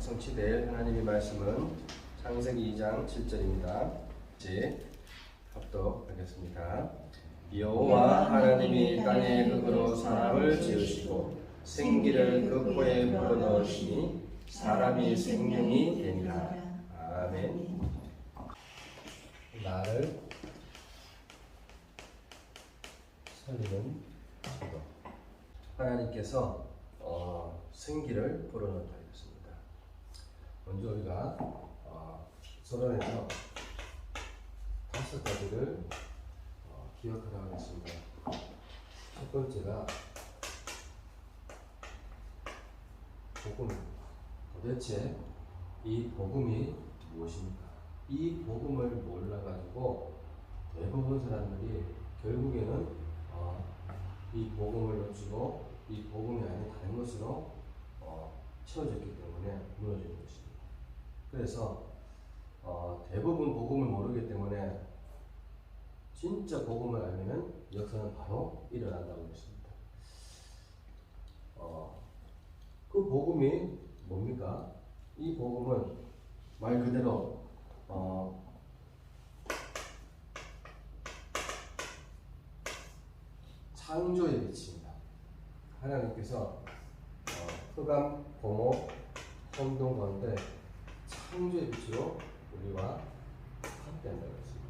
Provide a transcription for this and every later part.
성취될 하나님의 말씀은 창세기 2장 7절입니다. 이제 합독하겠습니다. 여호와 하나님이 땅의 흙으로 사람을 지으시고 생기를 그 코에 불어넣으시니 사람이 생명이 되니라. 아멘. 나를 살리는 기도. 하나님께서 생기를 불어넣었다 했습니다. 먼저 우리가 서론에서 5가지를 기억하라고 했습니다. 첫 번째가 복음. 도대체 이 복음이 무엇입니까? 이 복음을 몰라가지고 대부분 사람들이 결국에는 이 복음을 놓치고 이 복음이 아닌 다른 것으로 채워졌기 때문에 무너지는 것입니다. 그래서 대부분 복음을 모르기 때문에 진짜 복음을 알면은 역사는 바로 일어난다고 했습니다. 그 복음이 뭡니까? 이 복음은 말 그대로 창조의 빛입니다. 하나님께서 흑암, 공허, 혼돈 가운데 창조의 빛으로 우리와 함께한다고 했습니다.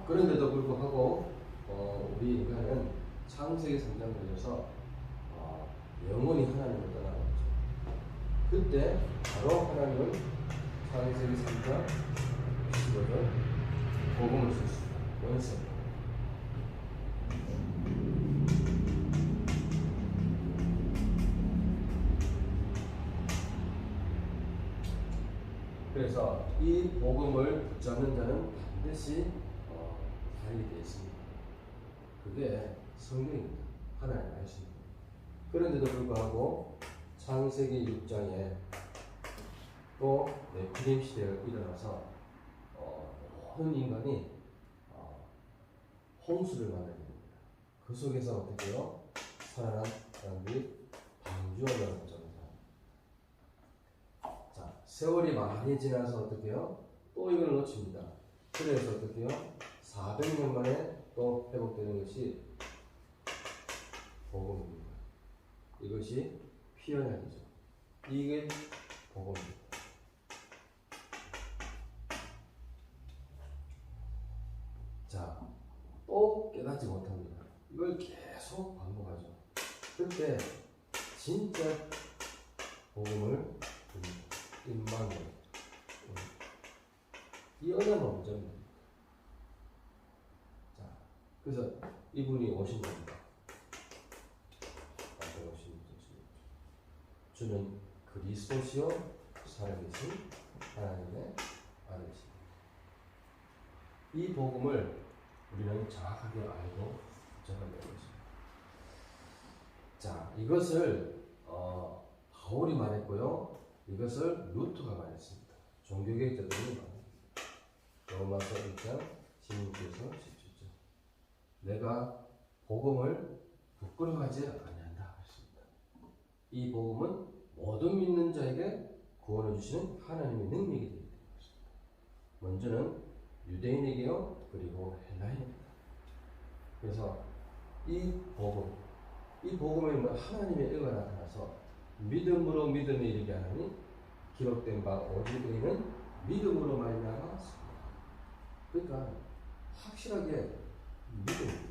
그런데도 불구하고 우리 인간은 창세기 3장 걸려서 영원히 하나님을 떠나버렸죠. 그때 바로 하나님은 창세기 3장 15절 복음을 주셨습니다. 원세. 그래서 이 복음을 붙잡는 자는 반드시 살게 되어 있습니다. 그게 성경입니다. 하나님의 말씀입니다. 그런데도 불구하고 창세기 6장에 또 네피림 시대가 일어나서 모든 인간이 홍수를 만나게 됩니다. 그 속에서 어떻게 해요? 살아난 사람들이 방주하려고 하잖아요. 자, 세월이 많이 지나서 어떻게 해요? 또 이걸 놓칩니다. 그래서 어떻게 해요? 400년 만에 또 회복되는 것이 복음입니다. 이것이 피언약이죠. 이게 복음입니다. 자, 또 깨닫지 못합니다. 이걸 계속 반복하죠. 그때 진짜 복음을 임마누엘, 이 언어만 문제입니다. 자, 그래서 이분이 오신 겁니다. 주는 그리스도시요 살아계신 하나님의 아들이십니다. 이 복음을 우리는 정확하게 알고 붙잡아야 되겠습니다. 자, 이것을 바울이 말했고요. 이것을 루터가 말했습니다. 종교개혁자들이 말합니다. 로마서 1장 16절에서 17절. 내가 복음을 부끄러워하지 아니한다 했습니다. 이 복음은 모든 믿는 자에게 구원을 주시는 하나님의 능력이 되기 때문입니다. 먼저는 유대인에게요, 그리고 헬라인입니다. 그래서 이 복음에는 하나님의 의가 나타나서 믿음으로 믿음에 이르게 하나니 기록된 바 오직 의인은 믿음으로 말미암아 삽니다. 그러니까 확실하게 믿음입니다.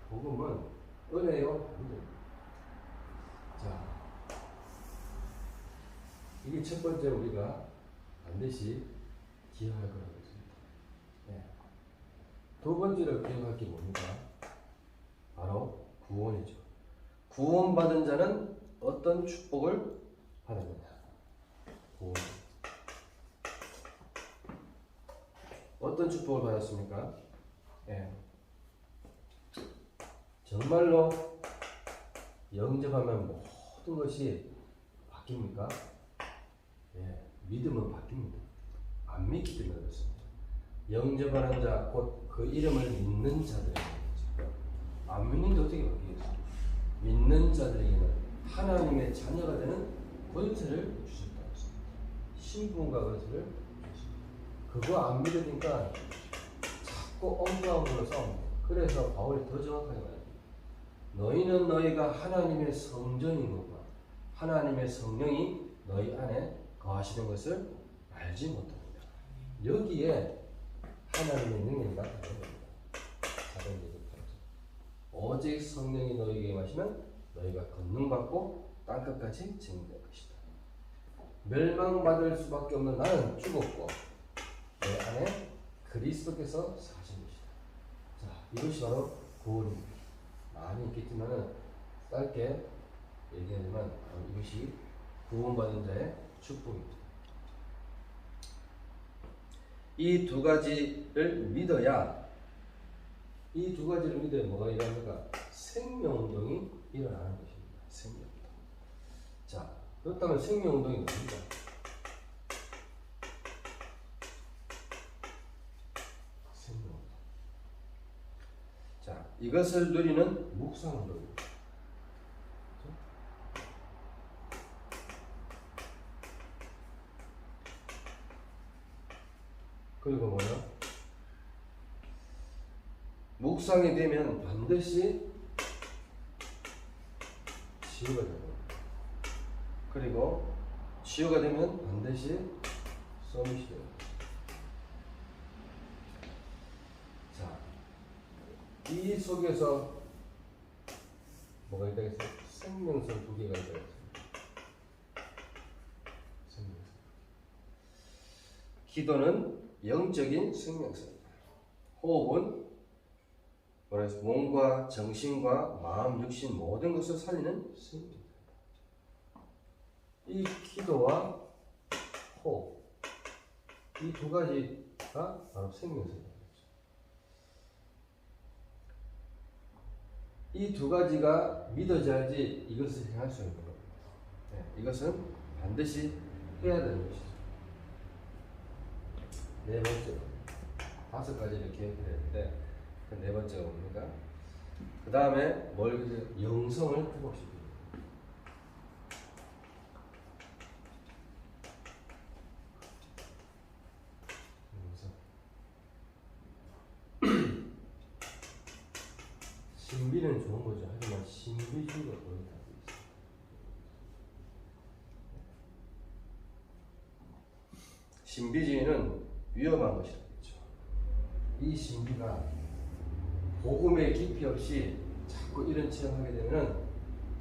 복음은 은혜요, 믿음입니다. 자, 이게 첫 번째 우리가 반드시 기억할 거라고 했습니다. 네. 두 번째로 기억할 게 뭡니까? 바로 구원이죠. 구원받은 자는 어떤 축복을 받았느냐? 구원. 어떤 축복을 받았습니까? 네. 정말로 영접하면 모든 것이 바뀝니까? 예, 믿음은 바뀝니다. 안 믿기 때문에 그렇습니다. 영접하는 자, 곧 그 이름을 믿는 자들. 안 믿는데 어떻게 바뀌겠어요? 자들에게는 하나님의 자녀가 되는 권세를 주셨다고 했습니다. 신분과 권세를 주셨습니다. 그거 안 믿으니까 자꾸 엉뚱한 걸로 싸웁니다. 그래서 바울이 더 정확하게 말합니다. 너희는 너희가 하나님의 성전인 것과 하나님의 성령이 너희 안에 거하시는 것을 알지 못합니다. 여기에 하나님의 능력이 나타나는 겁니다. 오직 성령이 너희에게 임하시면 너희가 권능받고 땅끝까지 증인될 것이다. 멸망받을 수밖에 없는 나는 죽었고 내 안에 그리스도께서 사신 것이다. 자, 이것이 바로 구원입니다. 많이 있겠지만 짧게 얘기하지만 이것이 구원받은 자의 축복입니다. 이 두 가지를 믿어야 뭐가 일어납니까? 생명운동이 일어나는 것입니다. 생명운동. 자, 그렇다면 생명운동이 뭡니까? 생명운동. 자, 이것을 누리는 묵상운동입니다. 그리고 뭐냐? 묵상이 되면 반드시 치유가 되고, 그리고 치유가 되면 반드시 서밋이 돼요. 자, 이 속에서 뭐가 있다 했어요? 생명선 두 개가 있다 했어요. 생명선. 기도는 영적인 생명선입니다. 호흡은 그래서 몸과 정신과 마음, 육신 모든 것을 살리는 생명입니다. 이 기도와 호흡, 이 두 가지가 바로 생명선입니다. 이 두 가지가 믿어져야지 이것을 행할 수 있는 겁니다. 네, 이것은 반드시 해야 되는 것이죠. 네 번째로, 다섯 가지를 기억해야 되는데 그 네 번째가 뭡니까? 그 다음에 영성을 회복시킵니다. 신비는 좋은 거죠. 하지만 신비주의가 거의 다 있습니다. 신비주의는 위험한 것이라고 했죠. 이 신비가 복음의 깊이 없이 자꾸 이런 체험하게 되면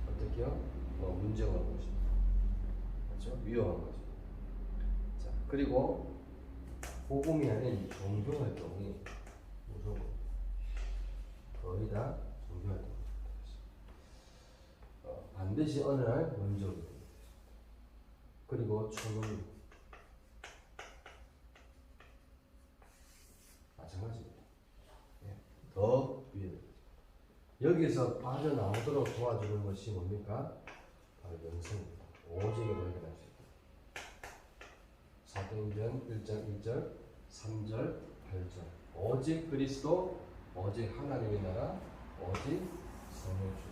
어떻게요? 문제가 오는 것입니다. 그렇죠? 위험한 거죠. 자, 그리고 복음이 아닌 종교 활동이 무서워. 거의 다 종교 활동입니다. 반드시 어느 날 먼저 오게 됩니다. 그리고 초능 마찬가지입니다. 더 위에 여기서 빠져나오도록 도와주는 것이 뭡니까? 바로 영성입니다. 오직을 발견할 수 있다. 사도행전 1장 1절, 3절, 8절. 오직 그리스도, 오직 하나님의 나라, 오직 성령 주.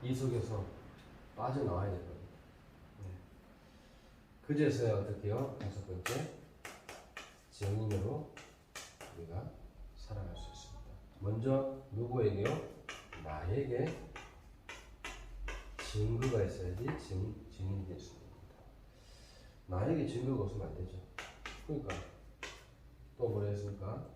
이 속에서 빠져나와야 될 겁니다. 그제서야 어떻게요? 다섯 번째, 증인으로 우리가 살아갈 수 있습니다. 먼저 누구에게요? 나에게 증거가 있어야지 증인이 될 수 있습니다. 나에게 증거가 없으면 안 되죠. 그러니까 또 뭐라 했습니까?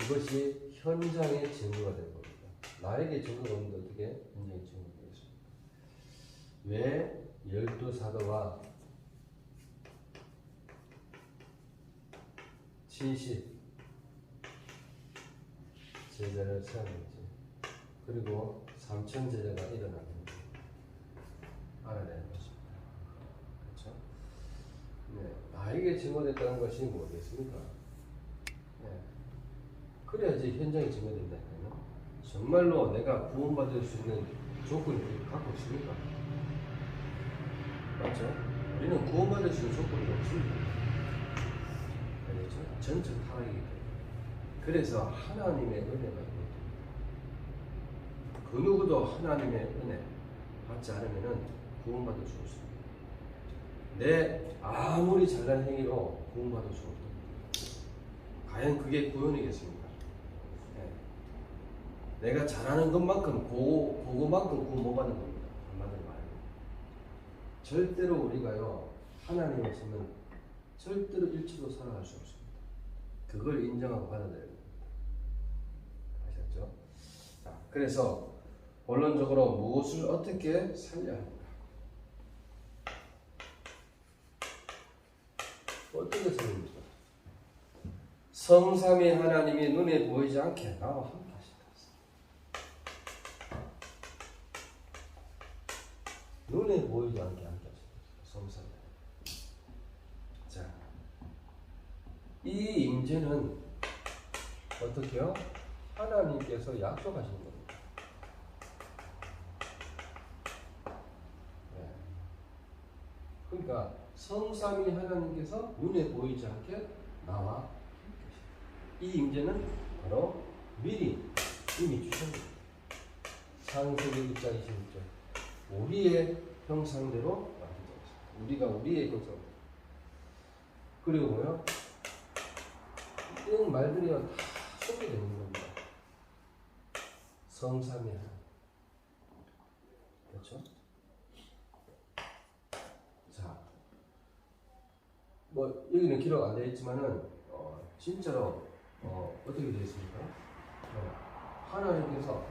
이것이 현장의 증거가 되는 겁니다. 나에게 증거가 없는데 어떻게 현장의 증거가 되겠습니까? 왜 12사도와 70 제자를 세웠는지, 그리고 3천 제자가 일어났는지 알아야 되는 것입니다. 그렇죠? 네, 나에게 증거됐다는 것이 뭐겠습니까? 네, 그래야지 현장이 증거된다니까요. 정말로 내가 구원받을 수 있는 조건을 갖고 있습니까? 맞죠? 우리는 구원받을 수 있는 조건이 없습니다. 전적 타락이기 때문에. 그래서 하나님의 은혜가 있는 그 누구도 하나님의 은혜 받지 않으면 구원받을 수 없습니다. 내 아무리 잘난 행위로 구원받을 수 없습니다. 과연 그게 구원이겠습니까? 네. 내가 잘하는 것만큼 그거만큼 구원 못 받는 겁니다. 한마디로 말하면 절대로 우리가요 하나님 없으면 절대로 일치로 살아갈 수 없습니다. 그걸 인정하고 받아들여야 됩니다. 아셨죠? 자, 그래서 본론적으로 무엇을 어떻게 살려야 합니까? 어떻게 살립니까? 성삼위 하나님이 눈에 보이지 않게 나와 함께 하신다. 눈에 보이지 않게 함께 하신다. 성삼위. 자, 이 임재는 어떻게요? 하나님께서 약속하신 겁니다. 네. 그러니까 성삼위 하나님께서 눈에 보이지 않게 나와 이 임재는 바로 미리 이미 주셨습니다. 창세기 1장 26절 우리의 형상대로 만들었습니다. 우리가 우리의 형상. 그리고 뭐요? 이런 말들이 다 소개되는 겁니다. 성삼위 하나님. 그렇죠? 자, 뭐 여기는 기록 안 되어 있지만은 진짜로 어떻게 되어 있습니까? 하나님께서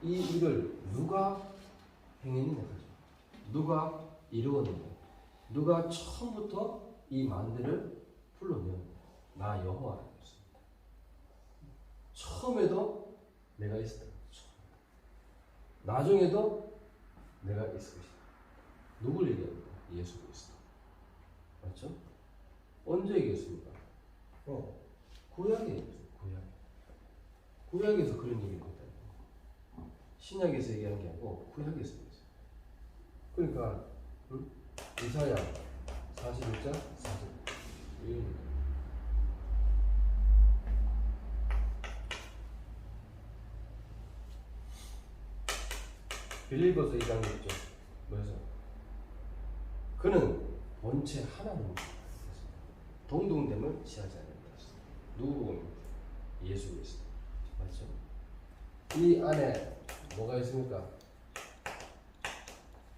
이 일을 누가 행했느냐 하죠. 누가 이루었느냐. 누가 처음부터 이 만대를 불러내었느냐. 나 여호와라고 했습니다. 처음에도 내가 있었다. 나중에도 내가 있을 것이다. 누굴 얘기합니까? 예수 그리스도. 맞죠? 언제 얘기했습니까? 구약에 얘기했어요. 구약에서 그런 얘기를 했다. 신약에서 얘기한 게 아니고 구약에서 얘기했어요. 그러니까 이사야 41장 40. 빌립보서 2장 6절. 뭐래서? 그는 본체 하나님입니다. 동등됨을 취하지 않는다. 누구 보면 예수 그리스도. 맞죠? 이 안에 뭐가 있습니까?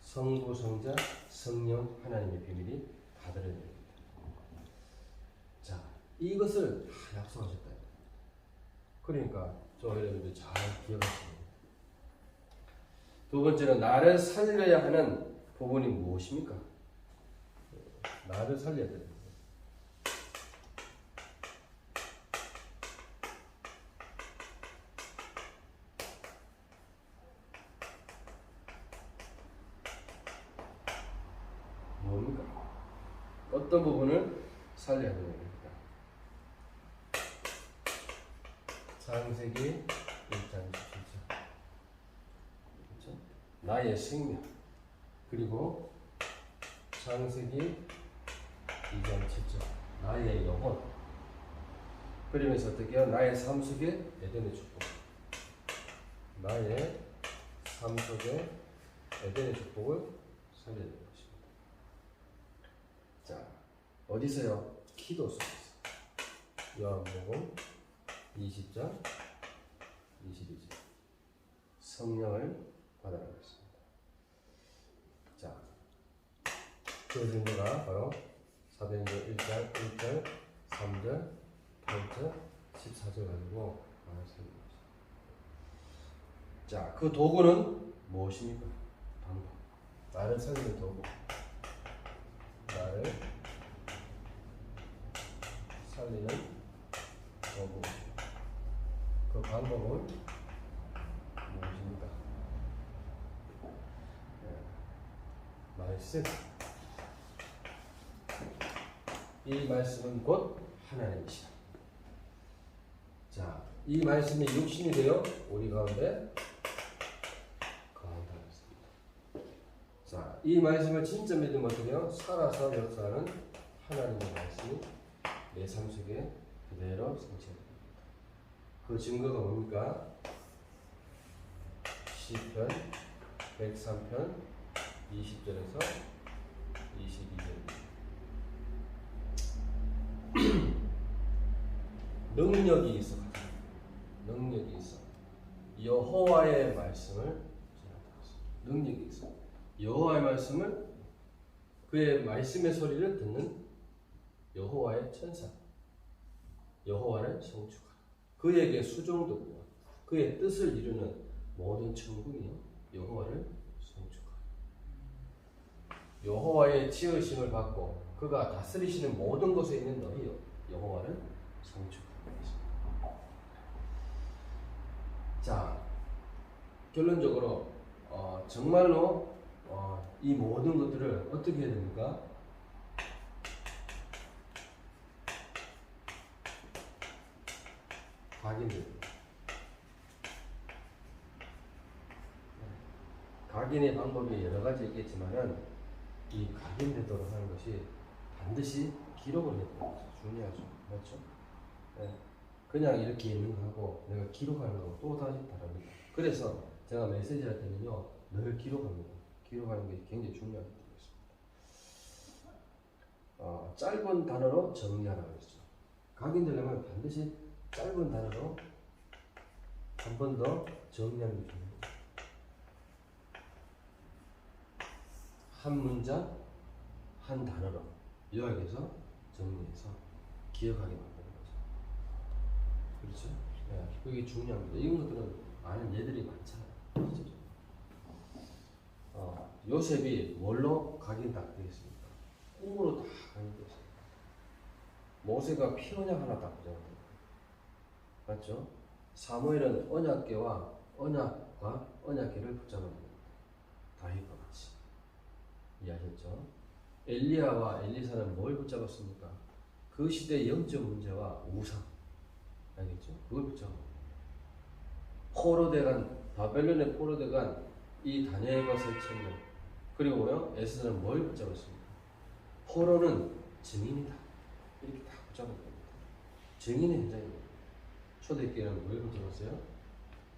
성부, 성자, 성령 하나님의 비밀이 다 들어있는 겁니다. 자, 이것을 다 약속하셨다. 그러니까 저 여러분들 잘 기억하시면 됩니다. 두 번째는 나를 살려야 하는 부분이 무엇입니까? 나를 살려야 됩니다. 뭡니까? 어떤 부분을 살려야 되는 겁니까? 창세기 1장 27절. 그렇죠? 나의 생명. 그리고 창세기 2장 7절. 나의 영혼. 그러면서 어떻게 해요? 나의 삶 속에 에덴의 축복. 나의 삶 속에 에덴의 축복을 살려야 됩니다. 자, 어디서요? 기도 속에서. 요한복음 20장 22절. 성령을 받아가겠습니다. 자, 그 증거가 바로 사도행전 1장 1절, 3절, 8절, 14절 가지고 말씀드립니다. 자, 그 도구는 무엇입니까? 방법. 나를 살리는 도구. 나를 살리는 도구. 그 방법은 무엇입니까? 말씀. 이 말씀은 곧 하나님이시다. 자, 이 말씀이 육신이 되어 우리 가운데 거한다였습니다. 자, 이 말씀을 진짜 믿으면 어떻게 해요? 살아서 역사하는 하나님의 말씀이 내 삶 속에 그대로 성취됩니다. 그 증거가 뭡니까? 시편 103편 20절에서 22절. 능력이 있어. 능력이 있어. 여호와의 말씀을 능력이 있어. 여호와의 말씀을 그의 말씀의 소리를 듣는 여호와의 천사. 여호와를 성축하라. 그에게 수종되고 그의 뜻을 이루는 모든 천군이요 여호와를 성축하라. 여호와의 지으심을 받고 그가 다스리시는 모든 곳에 있는 너희요 여호와를 성축하라. 자, 결론적으로 정말로 이 모든 것들을 어떻게 해야 됩니까? 각인들. 각인의 방법이 여러 가지 있겠지만은 이 각인되도록 하는 것이 반드시 기록을 해야 돼요. 중요하죠. 맞죠? 네. 그냥 이렇게 있는 거하고 내가 기록하는 거하고 또 다시 다릅니다. 그래서 제가 메시지 할 때는요 늘 기록합니다. 기록하는 게 굉장히 중요하게 되어 있습니다. 짧은 단어로 정리하라고 했죠. 각인되려면 반드시 짧은 단어로 한 번 더 정리하는 게 중요합니다. 한 문장, 한 단어로 요약해서 정리해서 기억하게 만드는 거죠. 그렇죠? 네, 그게 중요합니다. 이런 것들은 아는 예들이 많잖아요. 그렇죠? 요셉이 뭘로 각인되었습니까? 꿈으로 다 각인되었습니다. 모세가 피 언약 하나 다 보장합니다. 맞죠? 사무엘은 언약궤와 언약과 언약궤를 붙잡았습니다. 다윗과 같이. 이해하셨죠? 엘리야와 엘리사는 뭘 붙잡았습니까? 그 시대의 영적 문제와 우상. 알겠죠? 그걸 붙잡았습니다. 포로대간, 바벨론의 포로대간 이 다니엘과 설치는 그리고요 에스더는 뭘 붙잡았습니까? 포로는 증인이다. 이렇게 다 붙잡았습니다. 증인의 현장입니다. 초대교회는 뭘 붙잡았어요?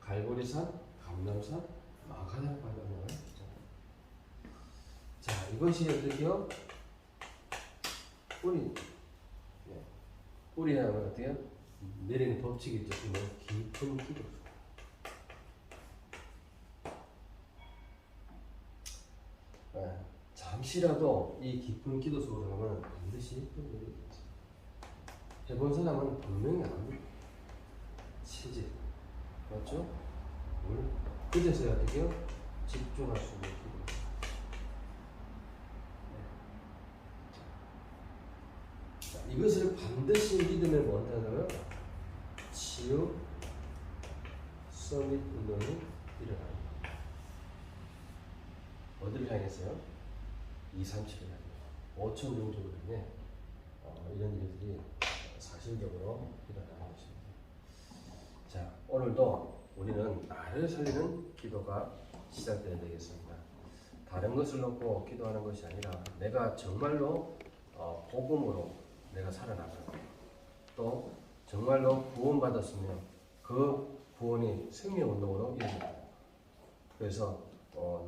갈보리산, 감람산, 마가다나 바다를 붙잡았습니다. 자, 이것이 어떻게요? 뿌리. 네. 뿌리하면 어때요? 내리는 법칙이 있죠. 깊은 기도. 네. 잠시라도 이 깊은 기도 속으로 가면 반드시 해본 사람은 분명히 압니다. 체질. 맞죠? 그제서야 어떻게요? 집중할 수 있는 기도. 이것을 반드시 믿으면 뭐 한다고요? 치유, 서밋 운동이 일어납니다. 어디를 향해서요? 237을 향해 5천 종족을 향해 이런 일들이 사실적으로 일어나는 것입니다. 자, 오늘도 우리는 나를 살리는 기도가 시작되어야 되겠습니다. 다른 것을 놓고 기도하는 것이 아니라 내가 정말로 복음으로 내가 살아나가고 또 정말로 구원받았으면 그 구원이 생명운동으로 이어집니다. 그래서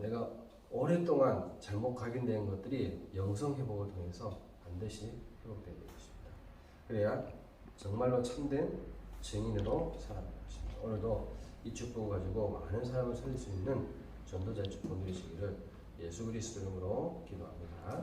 내가 오랫동안 잘못 각인된 것들이 영성회복을 통해서 반드시 회복되게 되겠습니다. 그래야 정말로 참된 증인으로 살아가는 것입니다. 오늘도 이 축복을 가지고 많은 사람을 살릴 수 있는 전도자의 축복 누리시기를 예수 그리스도 이름으로 기도합니다.